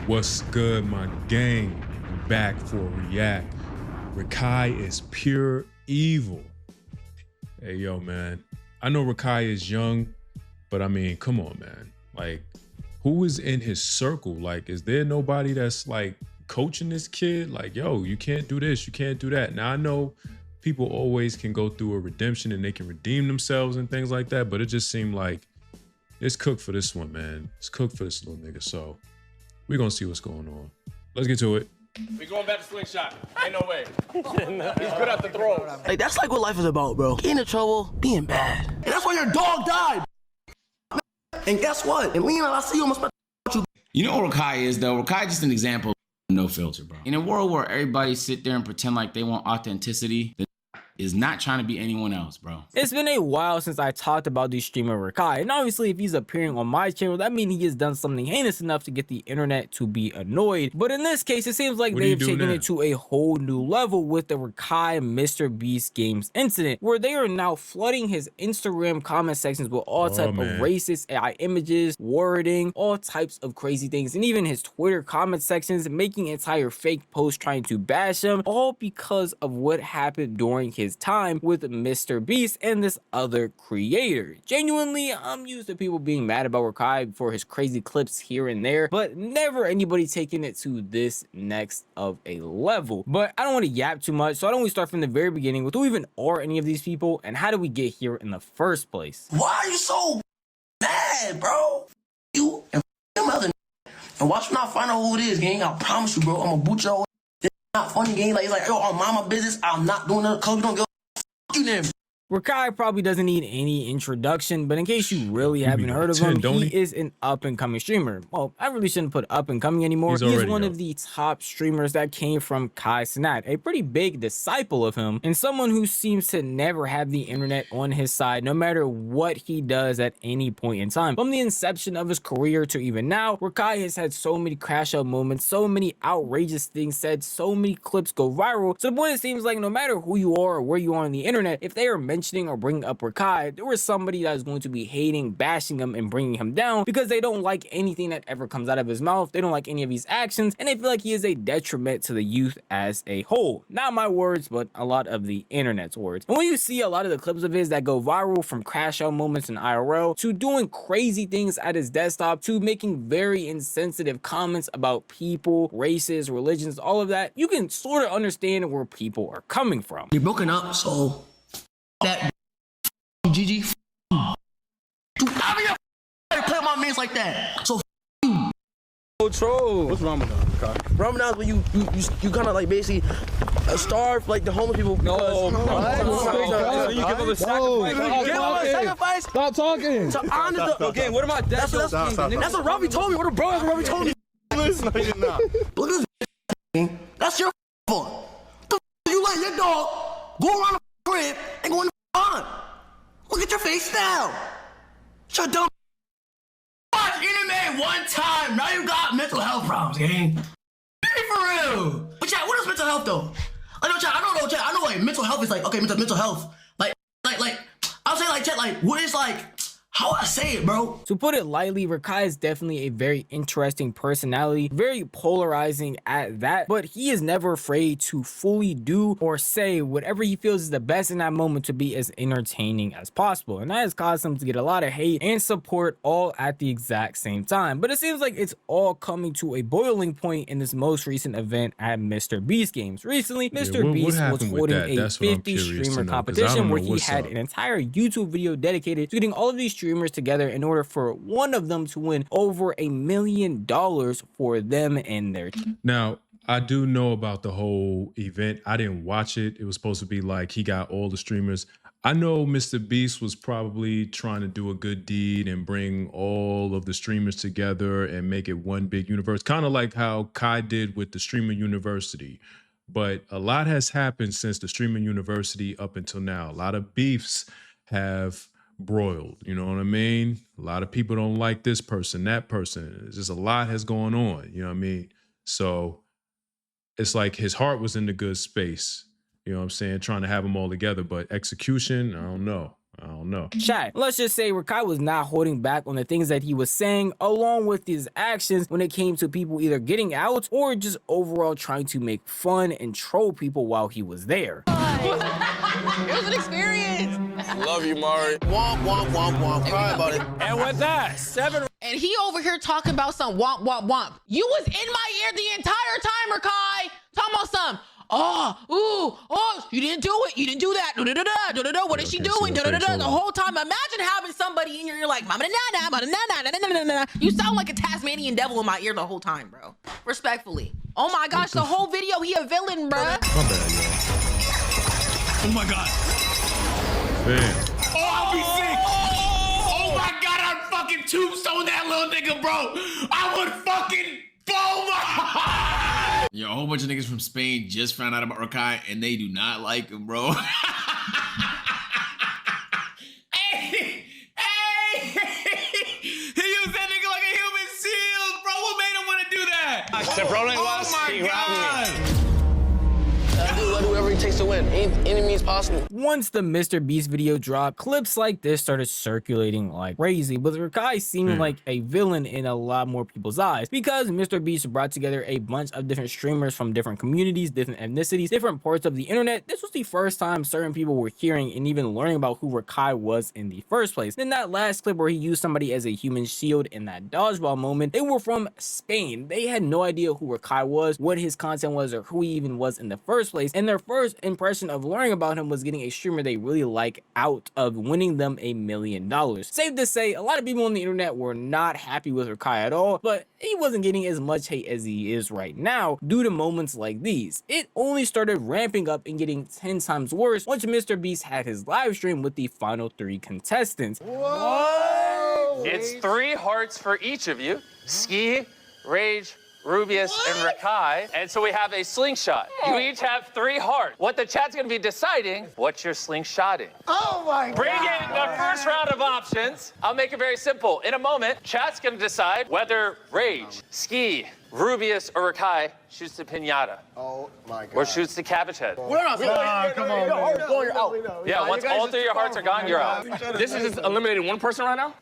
What's good, my gang? I'm back for a react. Rakai is pure evil. Hey, yo, man. I know Rakai is young, but I mean, come on, man. Like, who is in his circle? Like, is there nobody that's like coaching this kid? Like, yo, you can't do this, you can't do that. Now, I know people always can go through a redemption and they can redeem themselves and things like that, but it just seemed like it's cooked for this one, man. It's cooked for this little nigga. So we're gonna see what's going on. Let's get to it. We going back to slingshot. Ain't no way. He's good at the throws. Like, that's like what life is about, bro. Getting in trouble, being bad. And that's why your dog died. And guess what? And Lena, I see you almost. You know what Rakai is, though? Rakai just an example of no filter, bro. In a world where everybody sit there and pretend like they want authenticity, the is not trying to be anyone else, bro. It's been a while since I talked about the streamer Rakai, and obviously if he's appearing on my channel, that means he has done something heinous enough to get the internet to be annoyed. But in this case, it seems like they've taken it to a whole new level with the Rakai Mr. Beast Games incident, where they are now flooding his Instagram comment sections with all type of racist AI images, wording, all types of crazy things, and even his Twitter comment sections, making entire fake posts trying to bash him, all because of what happened during his time with Mr. Beast and this other creator. Genuinely, I'm used to people being mad about Rakai for his crazy clips here and there, but never anybody taking it to this next of a level. But I don't want to yap too much, so I don't want to start from the very beginning with who even are any of these people and how did we get here in the first place? Why are you so mad, bro? You and them other and watch when I find out who it is, gang. I promise you, bro, I'm gonna boot your. It's not funny, gang. Like, it's like, yo, I'm mind my business. I'm not doing that because you don't go. You them. Rakai probably doesn't need any introduction, but in case you really haven't heard of him, he is an up-and-coming streamer. Well, I really shouldn't put up-and-coming anymore. He's one of the top streamers that came from Kai Cenat, a pretty big disciple of him, and someone who seems to never have the internet on his side, no matter what he does at any point in time. From the inception of his career to even now, Rakai has had so many crash-out moments, so many outrageous things said, so many clips go viral, to the point it seems like no matter who you are or where you are on the internet, if they are mentioning or bringing up Rakai, there was somebody that is going to be hating, bashing him, and bringing him down because they don't like anything that ever comes out of his mouth. They don't like any of his actions, and they feel like he is a detriment to the youth as a whole. Not my words, but a lot of the internet's words. And when you see a lot of the clips of his that go viral, from crash out moments in IRL to doing crazy things at his desktop to making very insensitive comments about people, races, religions, all of that, you can sort of understand where people are coming from. You're broken up, so that GG. Do ever you play my mans like that? So Troll. What's Ramadan? Ramadan is when you kind of like basically starve like the homeless people. No, you give them a sacrifice. Stop talking. To honor the okay, what about that? That's what Robbie told me. What a bro, that's what Robbie told me. Listen, no, you're not. Look at this. That's your fault. The you let your dog go around the crib and go in the pond. Look at your face now. Shut dumb. Watch anime one time. Now you got mental health problems, gang. Be for real. But chat, what is mental health though? I know chat. I know like mental health is like okay, mental health. Like I'll say like chat. Like what is like. How I say it, bro? To put it lightly, Rakai is definitely a very interesting personality, very polarizing at that, but he is never afraid to fully do or say whatever he feels is the best in that moment to be as entertaining as possible. And that has caused him to get a lot of hate and support all at the exact same time. But it seems like it's all coming to a boiling point in this most recent event at Mr. Beast Games. Recently, Mr. Beast was holding a 50 streamer competition where he had an entire YouTube video dedicated to getting all of these streamers together in order for one of them to win over $1 million for them and their team. Now, I do know about the whole event. I didn't watch it. It was supposed to be like he got all the streamers. I know Mr. Beast was probably trying to do a good deed and bring all of the streamers together and make it one big universe, kind of like how Kai did with the Streamer University. But a lot has happened since the Streamer University up until now. A lot of beefs have broiled, you know what I mean? A lot of people don't like this person, that person. It's just a lot has gone on, you know what I mean? So it's like his heart was in the good space, you know what I'm saying? Trying to have them all together, but execution, I don't know. I don't know. Chat, let's just say Rakai was not holding back on the things that he was saying, along with his actions when it came to people either getting out or just overall trying to make fun and troll people while he was there. It was an experience. Love you, Mari. Womp, womp, womp, womp. Cry about it. And with that, 7. And he over here talking about some womp, womp, womp. You was in my ear the entire time, Rakai. Talking about some, oh, ooh, oh, you didn't do it. You didn't do that. What is she doing? The whole time. Imagine having somebody in your ear like, mama, na, na, na, na, na. You sound like a Tasmanian devil in my ear the whole time, bro. Respectfully. Oh my gosh, the whole video, he a villain, bro. My bad, y'all. Oh my God. Damn. Oh, I'll be sick. Oh my God, I'd fucking tombstone that little nigga, bro. I would fucking boom. Yo, a whole bunch of niggas from Spain just found out about Rakai and they do not like him, bro. Hey, he used that nigga like a human shield, bro. What made him want to do that? Oh my God. I'll do whatever it takes to win. Any means possible. Once the Mr. Beast video dropped, clips like this started circulating like crazy, with Rakai seeming like a villain in a lot more people's eyes, because Mr. Beast brought together a bunch of different streamers from different communities, different ethnicities, different parts of the internet. This was the first time certain people were hearing and even learning about who Rakai was in the first place. Then that last clip where he used somebody as a human shield in that dodgeball moment, they were from Spain. They had no idea who Rakai was, what his content was, or who he even was in the first place. And their first impression of learning about him was getting a streamer they really like out of winning them $1 million. Safe to say, a lot of people on the internet were not happy with Rakai at all, but he wasn't getting as much hate as he is right now due to moments like these. It only started ramping up and getting 10 times worse once Mr. Beast had his live stream with the final 3 contestants. Whoa! It's 3 hearts for each of you. Ski, Rage, Rubius, and Rakai. And so we have a slingshot. You each have 3 hearts. What the chat's gonna be deciding, what you're slingshotting. Oh my God. Bring in the first round of options. I'll make it very simple. In a moment, chat's gonna decide whether Rage, Ski, Rubius, or Rakai shoots the pinata. Oh my God. Or shoots the cabbage head. Come on. You're out. Yeah, once all 3 of your hearts are gone, you're out. This is just eliminating one person right now?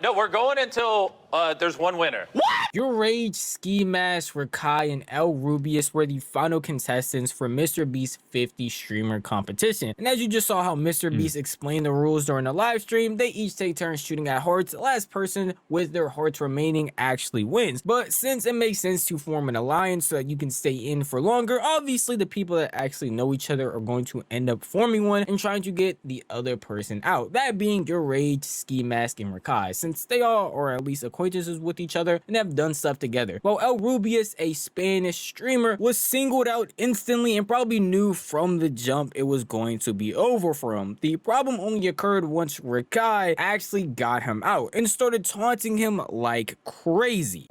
No, we're going until there's one winner. Your Rage, Ski Mask, Rakai, and El Rubius were the final contestants for Mr. Beast's 50 streamer competition. And as you just saw how Mr. Beast explained the rules during the live stream, they each take turns shooting at hearts. The last person with their hearts remaining actually wins. But since it makes sense to form an alliance so that you can stay in for longer, obviously the people that actually know each other are going to end up forming one and trying to get the other person out. That being your Rage, Ski Mask, and Rakai, since they all are at least acquaintances with each other and have done stuff together. While El Rubius, a Spanish streamer, was singled out instantly and probably knew from the jump it was going to be over for him. The problem only occurred once Rakai actually got him out and started taunting him like crazy.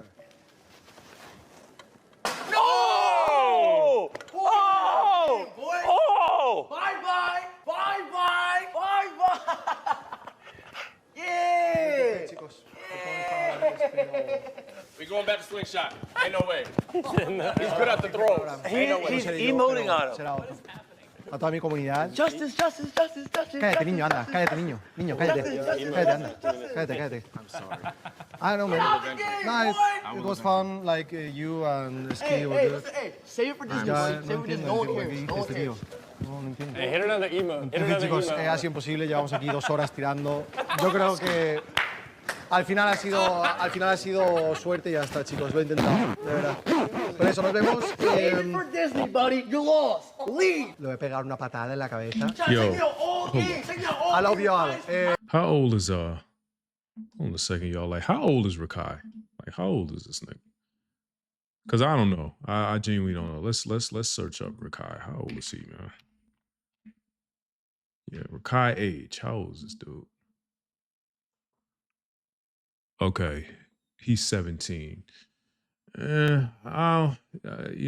Oh! Oh! Oh! Bye-bye. Bye-bye. Bye-bye. Yeah. We going back to slingshot. Ain't no way. He's good at the throws. Ain't no way. He's emoting on him. A toda mi comunidad. Justice, justice, justice, justice. Cállate, niño, anda. Cállate, niño. Niño, cállate. Cállate, anda. Cállate, cállate. I'm sorry. I don't know, man. No, it was fun. Like you and Ski were good. Hey, save it for this Ya, one. Save it for this. No one cares. No one cares. No entiendo. Hey, hit another emo. Hit En fin, another chicos, emo. ha sido imposible. Llevamos aquí 2 horas tirando. Yo creo que al final ha sido suerte y ya está, chicos. Lo he intentado, de verdad. Por eso nos vemos. Save it for Disney, buddy. You lost. Leave. Le voy a pegar una patada en la cabeza. Yo, I love you all. how old is hold on a second, y'all. Like, how old is Rakai? Like, how old is this nigga? Cause I don't know. I genuinely don't know. Let's search up Rakai. How old is he, man? Yeah, Rakai age. How old is this dude? Okay, he's 17. You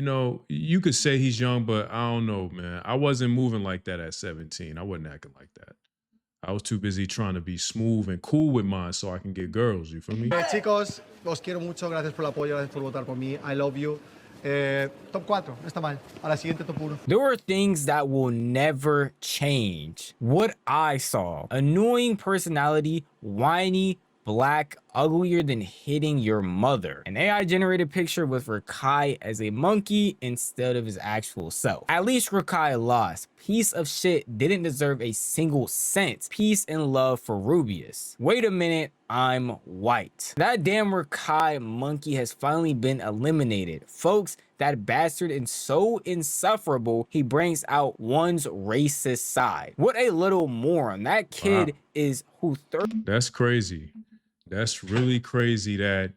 know, you could say he's young, but I don't know, man. I wasn't moving like that at 17. I wasn't acting like that. I was too busy trying to be smooth and cool with mine so I can get girls, you feel me? Chicos, os quiero mucho. Gracias por el apoyo, gracias por votar por mí. I love you. Top 4, no está mal. A la siguiente top 1. There are things that will never change. What I saw: annoying personality, whiny, black, uglier than hitting your mother. An AI generated picture with Rakai as a monkey instead of his actual self. At least Rakai lost. Piece of shit, didn't deserve a single cent. Peace and love for Rubius. Wait a minute, I'm white. That damn Rakai monkey has finally been eliminated. Folks, that bastard is so insufferable, he brings out one's racist side. What a little moron. That kid is who That's crazy. That's really crazy that,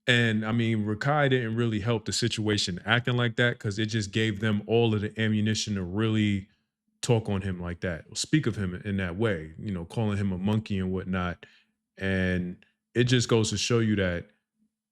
and I mean, Rakai didn't really help the situation acting like that, because it just gave them all of the ammunition to really talk on him like that, or speak of him in that way, you know, calling him a monkey and whatnot. And it just goes to show you that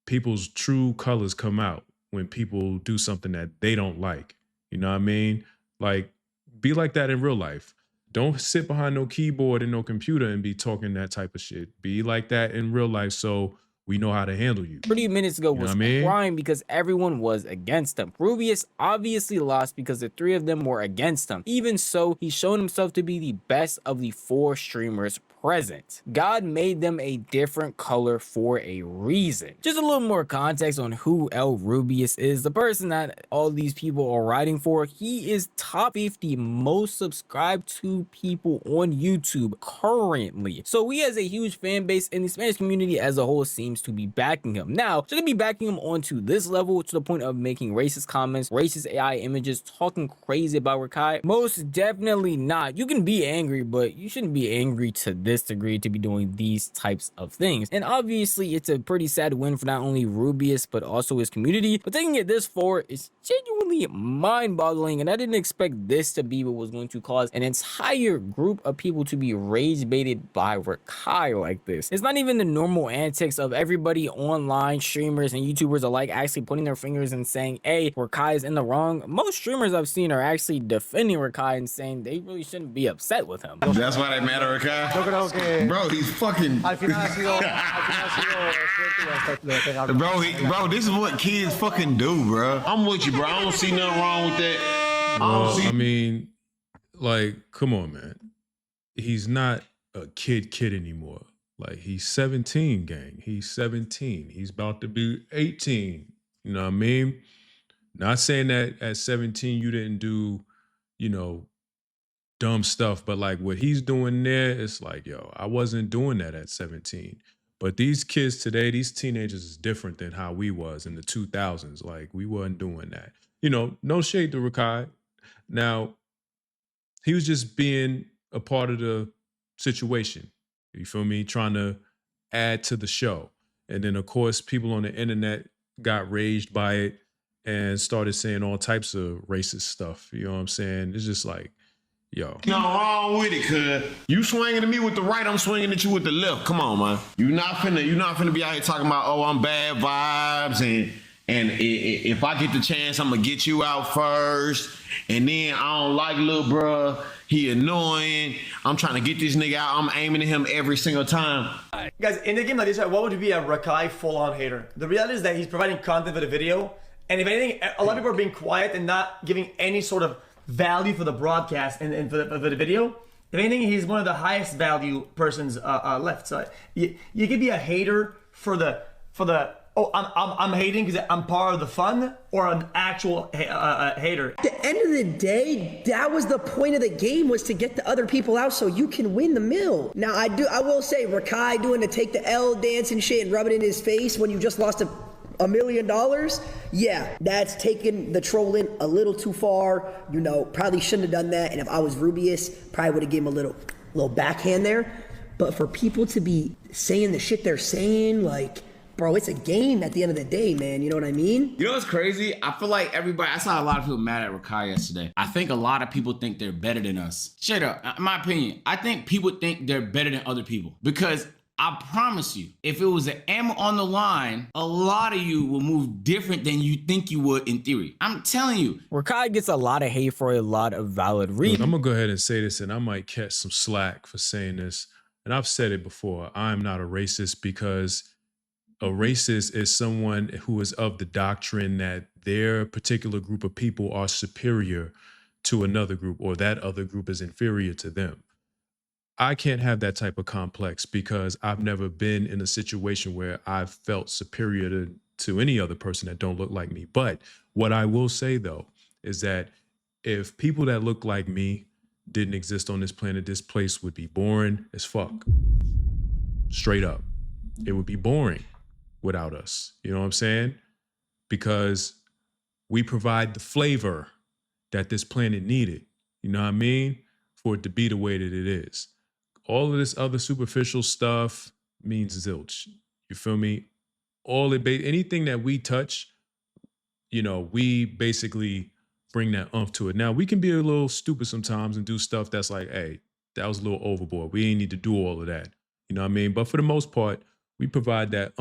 people's true colors come out when people do something that they don't like. You know what I mean? Like, be like that in real life. Don't sit behind no keyboard and no computer and be talking that type of shit. Be like that in real life so we know how to handle you. 30 minutes ago was crying because everyone was against him. Rubius obviously lost because the 3 of them were against him. Even so, he's shown himself to be the best of the 4 streamers present. God made them a different color for a reason. Just a little more context on who El Rubius is, the person that all these people are writing for. He is top 50 most subscribed to people on YouTube currently. So he has a huge fan base, and the Spanish community as a whole seems to be backing him. Now, should they be backing him onto this level to the point of making racist comments, racist AI images, talking crazy about Rakai? Most definitely not. You can be angry, but you shouldn't be angry to this degree to be doing these types of things. And obviously it's a pretty sad win for not only Rubius but also his community, but taking it this far is genuinely mind-boggling, and I didn't expect this to be what was going to cause an entire group of people to be rage baited by Rakai like this. It's not even the normal antics of everybody online, streamers and YouTubers alike, actually putting their fingers and saying, hey, Rakai is in the wrong. Most streamers I've seen are actually defending Rakai and saying they really shouldn't be upset with him. That's why they mad at Rakai? Bro, he's fucking. Al final ha sido suerte y hasta le pegaron. Bro, this is what kids fucking do, bro. I'm with you, bro. I don't see nothing wrong with that. Well, I mean, like, come on, man. He's not a kid anymore. Like, he's 17, gang. He's 17. He's about to be 18. You know what I mean? Not saying that at 17 you didn't do, you know, dumb stuff, but like what he's doing there, it's like, yo, I wasn't doing that at 17. But these kids today, these teenagers is different than how we was in the 2000s. Like, we wasn't doing that. You know, no shade to Rakai. Now, he was just being a part of the situation. You feel me? Trying to add to the show. And then, of course, people on the internet got raged by it and started saying all types of racist stuff. You know what I'm saying? It's just like, yo. Nothing wrong with it, cuz. You swinging at me with the right, I'm swinging at you with the left. Come on, man. You're not finna be out here talking about, oh, I'm bad vibes, and if I get the chance, I'm gonna get you out first. And then I don't like little bruh. He annoying. I'm trying to get this nigga out. I'm aiming at him every single time. Guys, in a game like this, what would be a Rakai full-on hater? The reality is that he's providing content for the video, and if anything, a lot of people are being quiet and not giving any sort of value for the broadcast and for the video. If anything, he's one of the highest value persons left. So you could be a hater for the oh, I'm hating because I'm part of the fun, or an actual hater. At the end of the day, that was the point of the game, was to get the other people out so you can win the mill. Now I will say, Rakai doing the take the L dance and shit and rub it in his face when you just lost $1 million, yeah, that's taking the trolling a little too far. You know, probably shouldn't have done that. And if I was Rubius, probably would have given him a little backhand there. But for people to be saying the shit they're saying, like, bro, it's a game at the end of the day, man. You know what I mean? You know what's crazy? I feel like I saw a lot of people mad at Rakai yesterday. I think a lot of people think they're better than us. Straight up, in my opinion, I think people think they're better than other people, because I promise you, if it was an ammo on the line, a lot of you will move different than you think you would in theory. I'm telling you. Rakai gets a lot of hate for a lot of valid reasons. I'm going to go ahead and say this, and I might catch some slack for saying this. And I've said it before. I'm not a racist, because a racist is someone who is of the doctrine that their particular group of people are superior to another group, or that other group is inferior to them. I can't have that type of complex because I've never been in a situation where I've felt superior to any other person that don't look like me. But what I will say though, is that if people that look like me didn't exist on this planet, this place would be boring as fuck. Straight up. It would be boring without us. You know what I'm saying? Because we provide the flavor that this planet needed. You know what I mean? For it to be the way that it is. All of this other superficial stuff means zilch. You feel me? Anything that we touch, you know, we basically bring that umph to it. Now, we can be a little stupid sometimes and do stuff that's like, hey, that was a little overboard. We ain't need to do all of that. You know what I mean? But for the most part, we provide that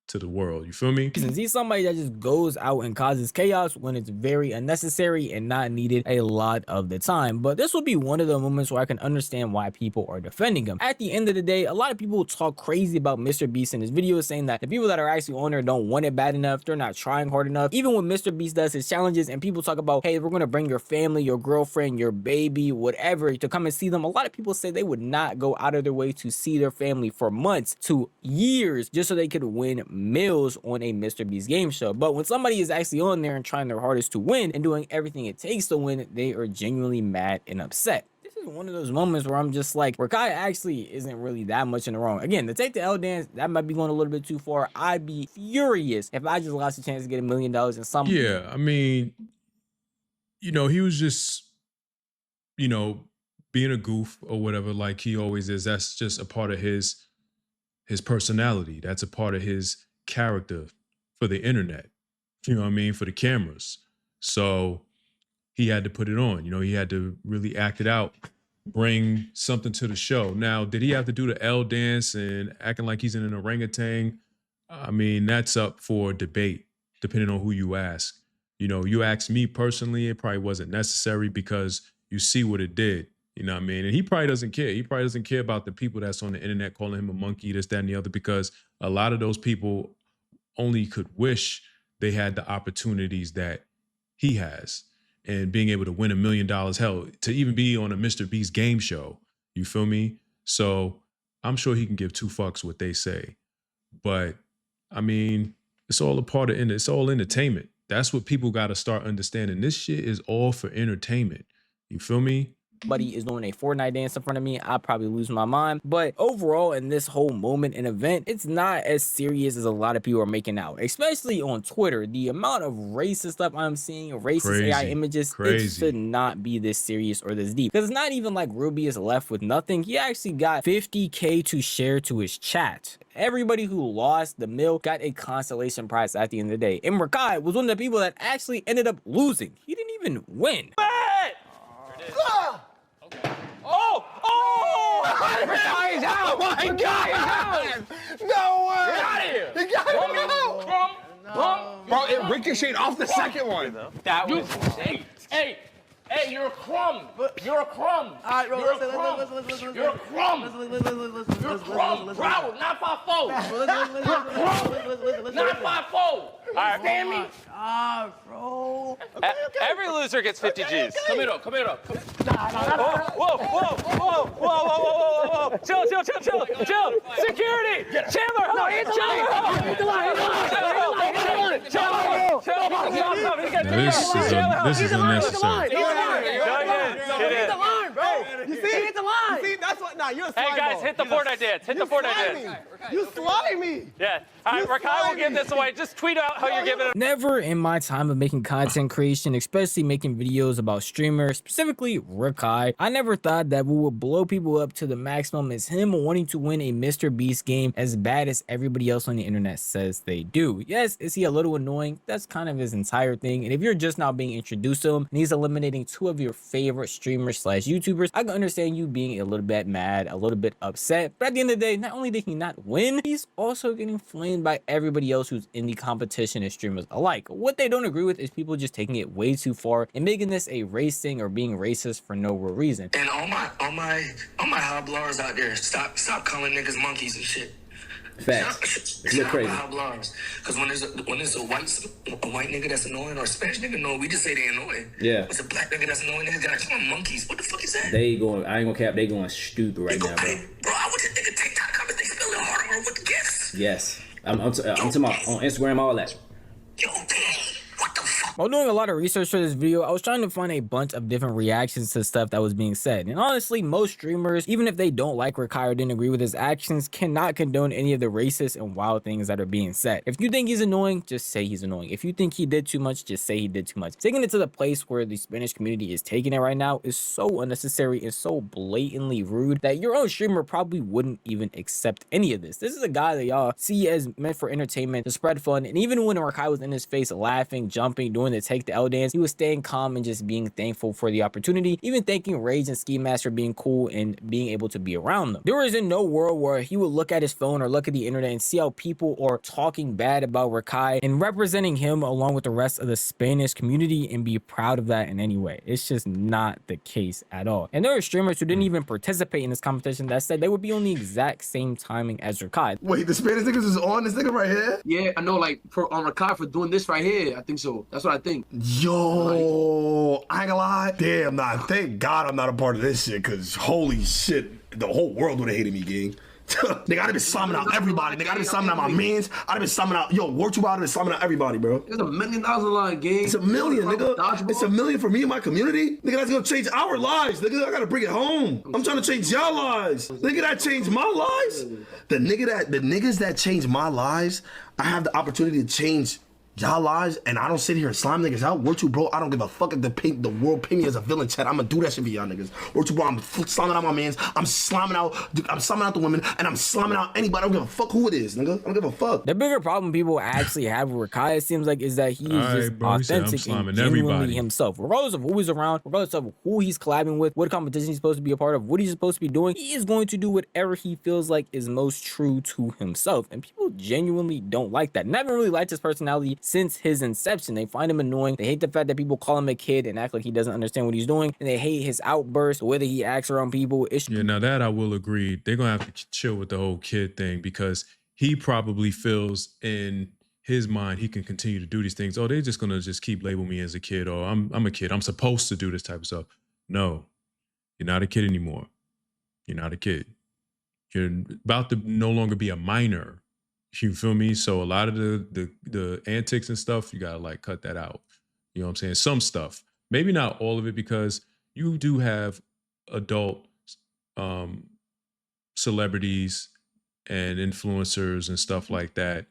to the world. You feel me? Since he's somebody that just goes out and causes chaos when it's very unnecessary and not needed a lot of the time. But this will be one of the moments where I can understand why people are defending him. At the end of the day, a lot of people talk crazy about Mr. Beast in his videos, saying that the people that are actually on there don't want it bad enough, they're not trying hard enough. Even when Mr. Beast does his challenges and people talk about, hey, we're gonna bring your family, your girlfriend, your baby, whatever, to come and see them, a lot of people say they would not go out of their way to see their family for months to years just so they could win meals on a Mr. Beast game show. But when somebody is actually on there and trying their hardest to win and doing everything it takes to win, they are genuinely mad and upset. This is one of those moments where I'm just like, Rakai actually isn't really that much in the wrong. Again, to take the L dance, that might be going a little bit too far. I'd be furious if I just lost a chance to get $1 million in some. Yeah, I mean, you know, he was just, you know, being a goof or whatever, like he always is. That's just a part of his personality. That's a part of his character for the internet. You know what I mean? For the cameras. So he had to put it on. You know, he had to really act it out, bring something to the show. Now, did he have to do the L dance and acting like he's in an orangutan? I mean, that's up for debate, depending on who you ask. You know, you ask me personally, it probably wasn't necessary because you see what it did. You know what I mean? And he probably doesn't care. He probably doesn't care about the people that's on the internet calling him a monkey, this, that, and the other, because a lot of those people only could wish they had the opportunities that he has and being able to win $1 million, hell, to even be on a Mr. Beast game show. You feel me? So I'm sure he can give two fucks what they say. But I mean, it's all a part of it's all entertainment. That's what people got to start understanding. This shit is all for entertainment. You feel me? Buddy is doing a Fortnite dance in front of me, I'll probably lose my mind. But overall, in this whole moment and event, it's not as serious as a lot of people are making out, especially on Twitter. The amount of racist stuff I'm seeing, racist AI images, it should not be this serious or this deep. Because it's not even like Ruby is left with nothing. He actually got 50K to share to his chat. Everybody who lost the mill got a consolation prize at the end of the day. And Rakai was one of the people that actually ended up losing. He didn't even win. Rakai is out! My God, he's out! No way! Get out of here! He got it out! Bro, it ricocheted off the second one. That was insane. Hey, you're a crumb. You're a crumb. All right, bro, you're a crumb. You're a crumb. You're a crumb. Bro, not 5'4". You're a crumb. Not 5'4". All right. Stand me. Ah, bro. Every loser gets 50 G's. Come here, come here. Whoa. Chill. Security. Chandler, help. This is unnecessary. You see? Hit the line. See, that's what. Nah, you're a slime. Hey guys, hit the Fortnite dance. Hit the Fortnite dance. You slimy. Yeah. All right, Rakai will give this away. Just tweet out how you're giving it. Never in my time of making content creation, especially making videos about streamers, specifically Rakai, I never thought that we would blow people up to the maximum as him wanting to win a Mr. Beast game as bad as everybody else on the internet says they do. Yes, is he a little annoying? That's kind of his entire thing. And if you're just now being introduced to him and he's eliminating two of your favorite streamers / YouTubers, I can understand you being a little bit mad, a little bit upset. But at the end of the day, not only did he not win, he's also getting flamed by everybody else who's in the competition and streamers alike. What they don't agree with is people just taking it way too far and making this a race thing or being racist for no real reason. And all my hobblers out there, stop calling niggas monkeys and shit. Facts. It's a little crazy. Because when there's a white nigga that's annoying or a Spanish nigga annoying, we just say they annoying. Yeah. It's a black nigga that's annoying, nigga got some monkeys. What the fuck is that? They going, I ain't gonna cap, they going stupid right now, bro. Bro, I want this nigga TikTok comments, they spelling harder with gifts. Yes. I'm talking about on Instagram, all that. Yo, what the fuck? While doing a lot of research for this video, I was trying to find a bunch of different reactions to stuff that was being said. And honestly, most streamers, even if they don't like Rakai or didn't agree with his actions, cannot condone any of the racist and wild things that are being said. If you think he's annoying, just say he's annoying. If you think he did too much, just say he did too much. Taking it to the place where the Spanish community is taking it right now is so unnecessary and so blatantly rude that your own streamer probably wouldn't even accept any of this. This is a guy that y'all see as meant for entertainment, to spread fun, and even when Rakai was in his face laughing, jumping, doing the take the L dance, he was staying calm and just being thankful for the opportunity, even thanking Rage and Ski Mask for being cool and being able to be around them. There is in no world where he would look at his phone or look at the internet and see how people are talking bad about Rakai and representing him along with the rest of the Spanish community and be proud of that in any way. It's just not the case at all. And there are streamers who didn't even participate in this competition that said they would be on the exact same timing as Rakai. Wait, the Spanish niggas is on this nigga right here? Yeah, I know, like, on Rakai for doing this right here. I think so. That's what I think. Yo, I ain't gonna lie. Damn, nah, thank God I'm not a part of this shit, because holy shit, the whole world would have hated me, gang. Nigga, I'd have been slamming out everybody. Nigga, I'd have been slamming out my mans. I'd have been slamming out, yo, Word Too Wild, I'd have been slamming out everybody, bro. There's $1 million line, gang. It's $1 million, nigga. It's $1 million for me and my community. Nigga, that's gonna change our lives. Nigga, I gotta bring it home. I'm trying to change y'all lives. Nigga, that changed my lives. The niggas that changed my lives, I have the opportunity to change y'all lives, and I don't sit here and slime niggas out. Word Too, bro, I don't give a fuck if the world pay me as a villain, chat. I'm gonna do that shit for y'all niggas. Word Too, bro, I'm slamming out my mans. I'm slamming out the women, and I'm slamming out anybody. I don't give a fuck who it is, nigga. I don't give a fuck. The bigger problem people actually have with Rakai, it seems like, is that he is just authentic and genuinely himself. Regardless of who he's around, regardless of who he's collabing with, what competition he's supposed to be a part of, what he's supposed to be doing, he is going to do whatever he feels like is most true to himself. And people genuinely don't like that. And I haven't really liked his personality since his inception. They find him annoying. They hate the fact that people call him a kid and act like he doesn't understand what he's doing. And they hate his outbursts, the way that he acts around people. Yeah, now that I will agree. They're going to have to chill with the whole kid thing, because he probably feels in his mind he can continue to do these things. Oh, they're just going to just keep labeling me as a kid, or I'm a kid. I'm supposed to do this type of stuff. No, you're not a kid anymore. You're not a kid. You're about to no longer be a minor. You feel me? So a lot of the antics and stuff, you gotta like cut that out. You know what I'm saying? Some stuff, maybe not all of it, because you do have adult celebrities and influencers and stuff like that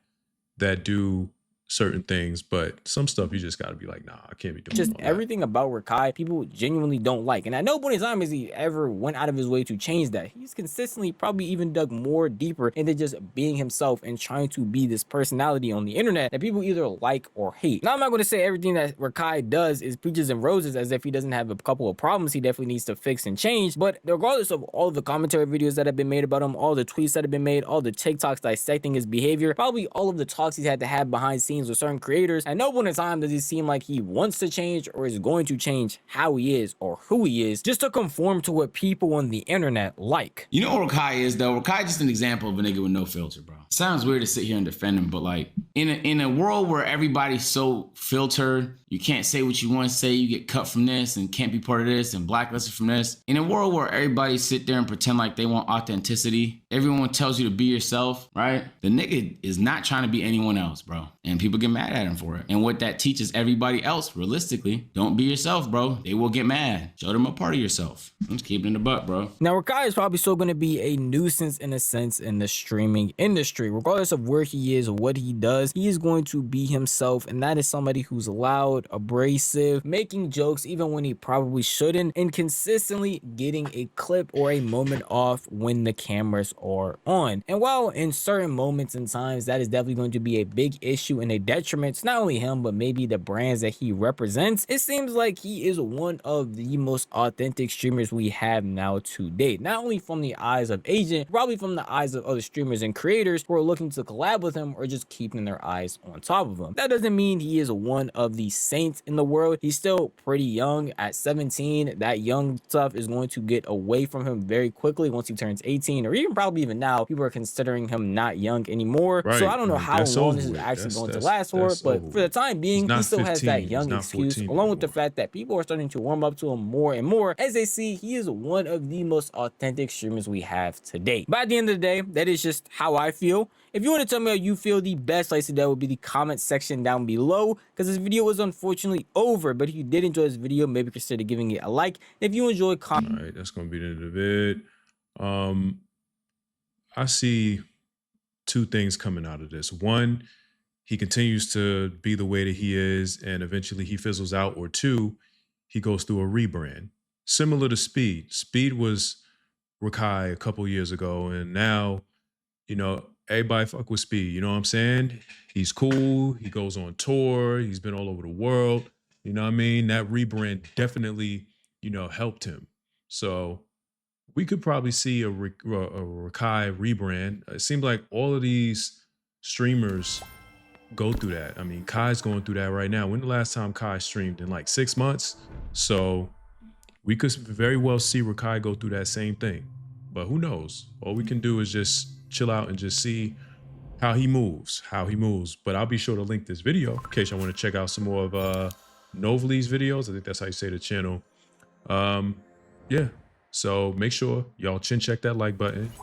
that do certain things, but some stuff you just gotta be like, nah, I can't be doing just all everything about Rakai people genuinely don't like. And at no point in time has he ever went out of his way to change that. He's consistently probably even dug more deeper into just being himself and trying to be this personality on the internet that people either like or hate. Now, I'm not going to say everything that Rakai does is peaches and roses, as if he doesn't have a couple of problems he definitely needs to fix and change, but regardless of all the commentary videos that have been made about him, all the tweets that have been made, all the TikToks dissecting his behavior, probably all of the talks he's had to have behind scenes with certain creators, at no point in time does he seem like he wants to change or is going to change how he is or who he is just to conform to what people on the internet like. You know what Rakai is, though? Rakai just an example of a nigga with no filter, bro. Sounds weird to sit here and defend him, but like in a world where everybody's so filtered, you can't say what you want to say, you get cut from this and can't be part of this and blacklisted from this. In a world where everybody sit there and pretend like they want authenticity, everyone tells you to be yourself, right? The nigga is not trying to be anyone else, bro. And people get mad at him for it. And what that teaches everybody else, realistically, don't be yourself, bro. They will get mad. Show them a part of yourself. I'm just keeping it in the butt, bro. Now, Rakai is probably still going to be a nuisance in a sense in the streaming industry. Regardless of where he is or what he does, he is going to be himself. And that is somebody who's loud, abrasive, making jokes even when he probably shouldn't, and consistently getting a clip or a moment off when the cameras are on. And while in certain moments and times that is definitely going to be a big issue and a detriment to not only him, but maybe the brands that he represents, it seems like he is one of the most authentic streamers we have now to date. Not only from the eyes of Agent, probably from the eyes of other streamers and creators who are looking to collab with him or just keeping their eyes on top of him. That doesn't mean he is one of the saints in the world. He's still pretty young at 17. That young stuff is going to get away from him very quickly once he turns 18, or even probably probably even now, people are considering him not young anymore. Right. So I don't know how long this is with. actually going to That's last for, but for the time being, he still has that 15. young excuse, along with the fact that people are starting to warm up to him more and more as they see he is one of the most authentic streamers we have today. But at the end of the day, that is just how I feel. If you want to tell me how you feel, the best place to do that would be the comment section down below, because this video was unfortunately over. But if you did enjoy this video, maybe consider giving it a like. If you enjoyed, all right, that's gonna be the end of the vid. I see two things coming out of this. One, he continues to be the way that he is, and eventually he fizzles out. Or two, he goes through a rebrand, similar to Speed. Speed was Rakai a couple years ago, and now, you know, everybody fuck with Speed. You know what I'm saying? He's cool. He goes on tour. He's been all over the world. You know what I mean? That rebrand definitely, you know, helped him. So we could probably see a Rakai rebrand. It seems like all of these streamers go through that. I mean, Kai's going through that right now. When the last time Kai streamed? In like 6 months? So we could very well see Rakai go through that same thing. But who knows? All we can do is just chill out and just see how he moves. But I'll be sure to link this video in case y'all want to check out some more of Novely's videos. I think that's how you say the channel. Yeah. So make sure y'all check that like button. You know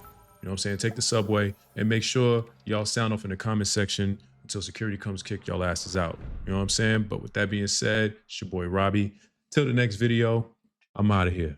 what I'm saying? Take the subway and make sure y'all sound off in the comment section until security comes kick y'all asses out. You know what I'm saying? But with that being said, it's your boy Robbie. Till the next video, I'm out of here.